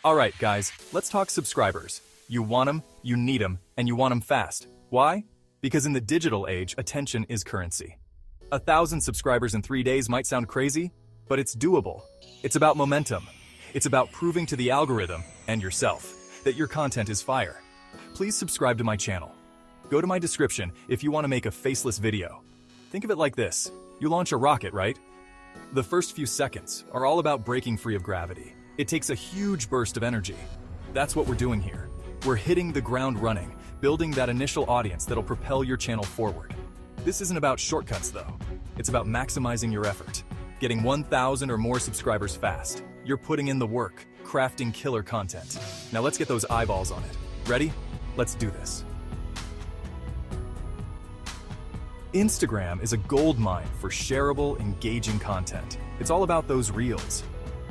Alright guys, let's talk subscribers. You want them, you need them, and you want them fast. Why? Because in the digital age, attention is currency. 1,000 subscribers in 3 days might sound crazy, but it's doable. It's about momentum. It's about proving to the algorithm, and yourself, that your content is fire. Please subscribe to my channel. Go to my description if you want to make a faceless video. Think of it like this. You launch a rocket, right? The first few seconds are all about breaking free of gravity. It takes a huge burst of energy. That's what we're doing here. We're hitting the ground running, building that initial audience that'll propel your channel forward. This isn't about shortcuts though. It's about maximizing your effort. Getting 1,000 or more subscribers fast. You're putting in the work, crafting killer content. Now let's get those eyeballs on it. Ready? Let's do this. Instagram is a goldmine for shareable, engaging content. It's all about those reels.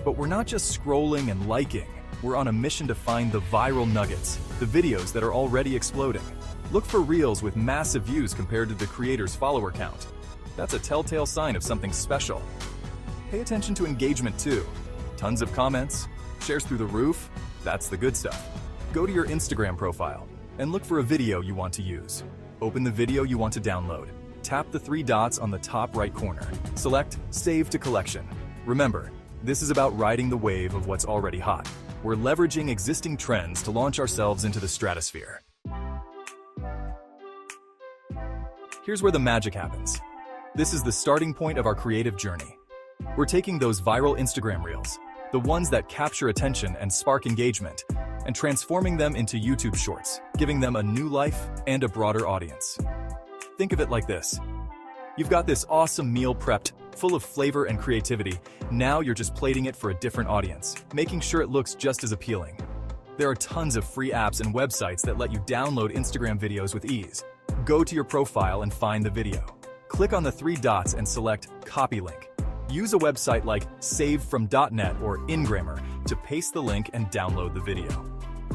But we're not just scrolling and liking. We're on a mission to find the viral nuggets, the videos that are already exploding. Look for reels with massive views compared to the creator's follower count. That's a telltale sign of something special. Pay attention to engagement too. Tons of comments, shares through the roof, that's the good stuff. Go to your Instagram profile and look for a video you want to use. Open the video you want to download. Tap the 3 dots on the top right corner. Select Save to Collection. Remember, this is about riding the wave of what's already hot. We're leveraging existing trends to launch ourselves into the stratosphere. Here's where the magic happens. This is the starting point of our creative journey. We're taking those viral Instagram reels, the ones that capture attention and spark engagement, and transforming them into YouTube Shorts, giving them a new life and a broader audience. Think of it like this. You've got this awesome meal prepped, full of flavor and creativity. Now you're just plating it for a different audience, making sure it looks just as appealing. There are tons of free apps and websites that let you download Instagram videos with ease. Go to your profile and find the video. Click on the 3 dots and select Copy Link. Use a website like savefrom.net or Ingrammer to paste the link and download the video.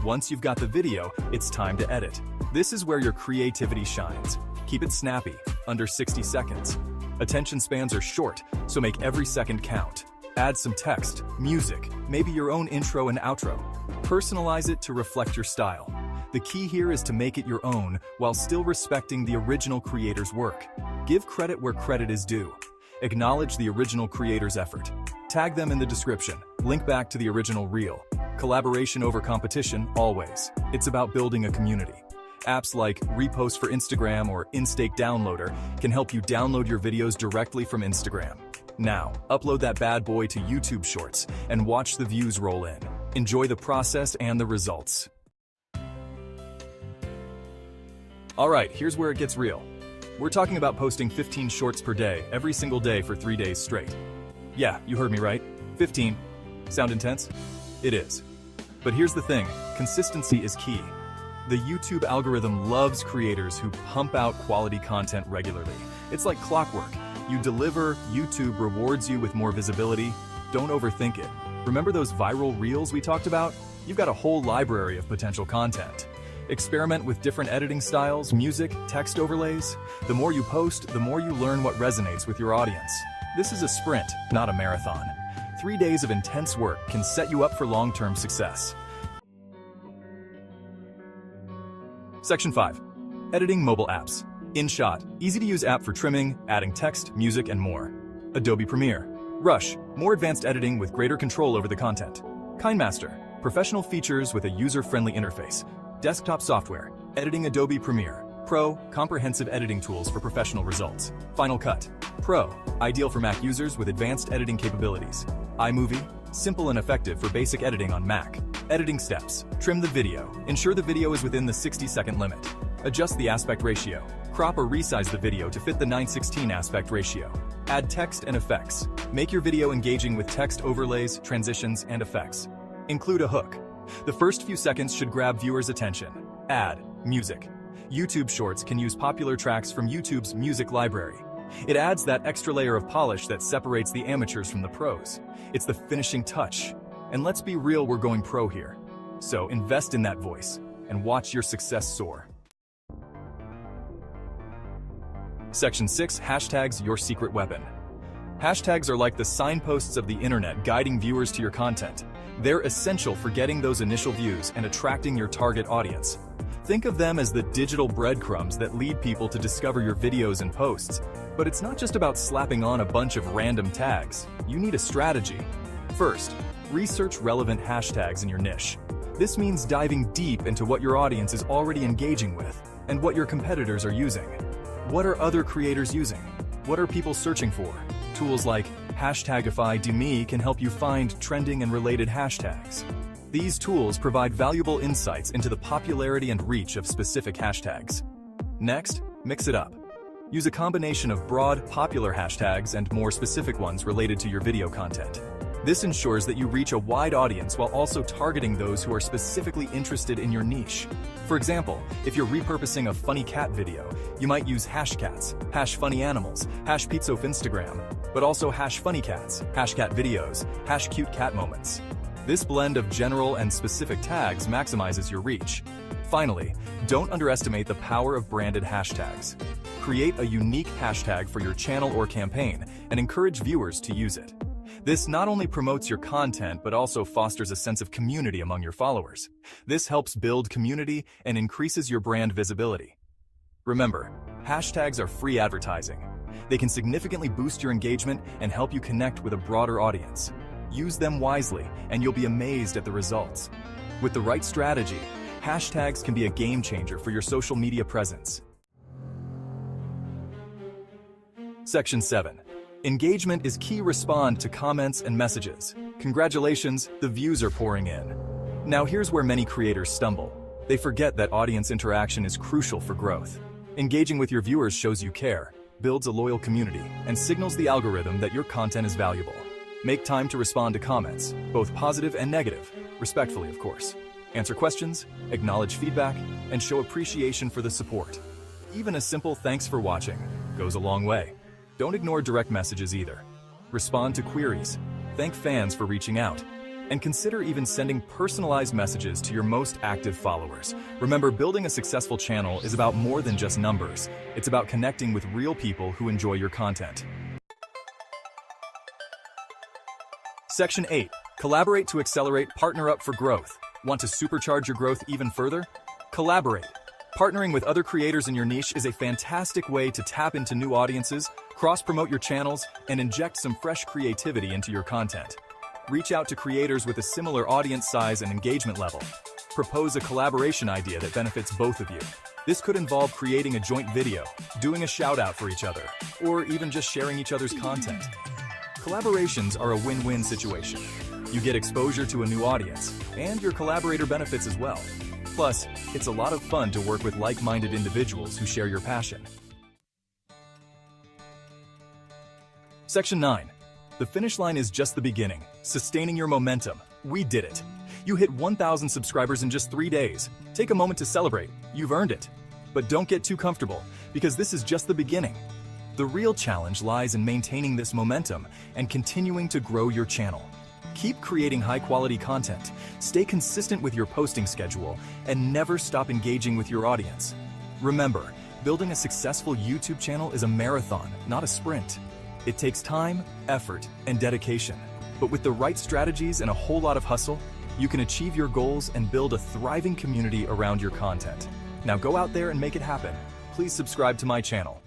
Once you've got the video, it's time to edit. This is where your creativity shines. Keep it snappy, under 60 seconds. Attention spans are short, so make every second count. Add some text, music, maybe your own intro and outro. Personalize it to reflect your style. The key here is to make it your own while still respecting the original creator's work. Give credit where credit is due. Acknowledge the original creator's effort. Tag them in the description. Link back to the original reel. Collaboration over competition, always. It's about building a community. Apps like Repost for Instagram or Instake Downloader can help you download your videos directly from Instagram. Now, upload that bad boy to YouTube Shorts and watch the views roll in. Enjoy the process and the results. Alright, here's where it gets real. We're talking about posting 15 shorts per day, every single day for 3 days straight. Yeah, you heard me right. 15. Sound intense? It is. But here's the thing, consistency is key. The YouTube algorithm loves creators who pump out quality content regularly. It's like clockwork. You deliver, YouTube rewards you with more visibility. Don't overthink it. Remember those viral reels we talked about? You've got a whole library of potential content. Experiment with different editing styles, music, text overlays. The more you post, the more you learn what resonates with your audience. This is a sprint, not a marathon. 3 days of intense work can set you up for long-term success. Section 5. Editing mobile apps. InShot, easy-to-use app for trimming, adding text, music, and more. Adobe Premiere. Rush, more advanced editing with greater control over the content. KineMaster, professional features with a user-friendly interface. Desktop software, editing Adobe Premiere. Pro, comprehensive editing tools for professional results. Final Cut. Pro, ideal for Mac users with advanced editing capabilities. iMovie, simple and effective for basic editing on Mac. Editing steps. Trim the video. Ensure the video is within the 60-second limit. Adjust the aspect ratio. Crop or resize the video to fit the 9:16 aspect ratio. Add text and effects. Make your video engaging with text overlays, transitions, and effects. Include a hook. The first few seconds should grab viewers' attention. Add music. YouTube Shorts can use popular tracks from YouTube's music library. It adds that extra layer of polish that separates the amateurs from the pros. It's the finishing touch. And let's be real, we're going pro here. So invest in that voice and watch your success soar. Section 6, hashtags your secret weapon. Hashtags are like the signposts of the internet guiding viewers to your content. They're essential for getting those initial views and attracting your target audience. Think of them as the digital breadcrumbs that lead people to discover your videos and posts. But it's not just about slapping on a bunch of random tags. You need a strategy. First, research relevant hashtags in your niche. This means diving deep into what your audience is already engaging with and what your competitors are using. What are other creators using? What are people searching for? Tools like Hashtagify can help you find trending and related hashtags. These tools provide valuable insights into the popularity and reach of specific hashtags. Next, mix it up. Use a combination of broad, popular hashtags and more specific ones related to your video content. This ensures that you reach a wide audience while also targeting those who are specifically interested in your niche. For example, if you're repurposing a funny cat video, you might use hashcats, #funnyAnimals, #PizzaOfInstagram, but also #funnycats, #catvideos, #cuteCatMoments. This blend of general and specific tags maximizes your reach. Finally, don't underestimate the power of branded hashtags. Create a unique hashtag for your channel or campaign and encourage viewers to use it. This not only promotes your content but also fosters a sense of community among your followers. This helps build community and increases your brand visibility. Remember, hashtags are free advertising. They can significantly boost your engagement and help you connect with a broader audience. Use them wisely, and you'll be amazed at the results. With the right strategy, hashtags can be a game changer for your social media presence. Section 7. Engagement is key. Respond to comments and messages. Congratulations, the views are pouring in. Now here's where many creators stumble. They forget that audience interaction is crucial for growth. Engaging with your viewers shows you care, builds a loyal community, and signals the algorithm that your content is valuable. Make time to respond to comments, both positive and negative, respectfully of course. Answer questions, acknowledge feedback, and show appreciation for the support. Even a simple "thanks for watching" goes a long way. Don't ignore direct messages either. Respond to queries, thank fans for reaching out, and consider even sending personalized messages to your most active followers. Remember, building a successful channel is about more than just numbers. It's about connecting with real people who enjoy your content. Section 8. Collaborate to accelerate. Partner up for growth. Want to supercharge your growth even further? Collaborate. Partnering with other creators in your niche is a fantastic way to tap into new audiences, cross-promote your channels, and inject some fresh creativity into your content. Reach out to creators with a similar audience size and engagement level. Propose a collaboration idea that benefits both of you. This could involve creating a joint video, doing a shout-out for each other, or even just sharing each other's content. Collaborations are a win-win situation. You get exposure to a new audience, and your collaborator benefits as well. Plus, it's a lot of fun to work with like-minded individuals who share your passion. Section 9. The finish line is just the beginning. Sustaining your momentum. We did it. You hit 1,000 subscribers in just 3 days. Take a moment to celebrate. You've earned it. But don't get too comfortable, because this is just the beginning. The real challenge lies in maintaining this momentum and continuing to grow your channel. Keep creating high-quality content, stay consistent with your posting schedule, and never stop engaging with your audience. Remember, building a successful YouTube channel is a marathon, not a sprint. It takes time, effort, and dedication. But with the right strategies and a whole lot of hustle, you can achieve your goals and build a thriving community around your content. Now go out there and make it happen. Please subscribe to my channel.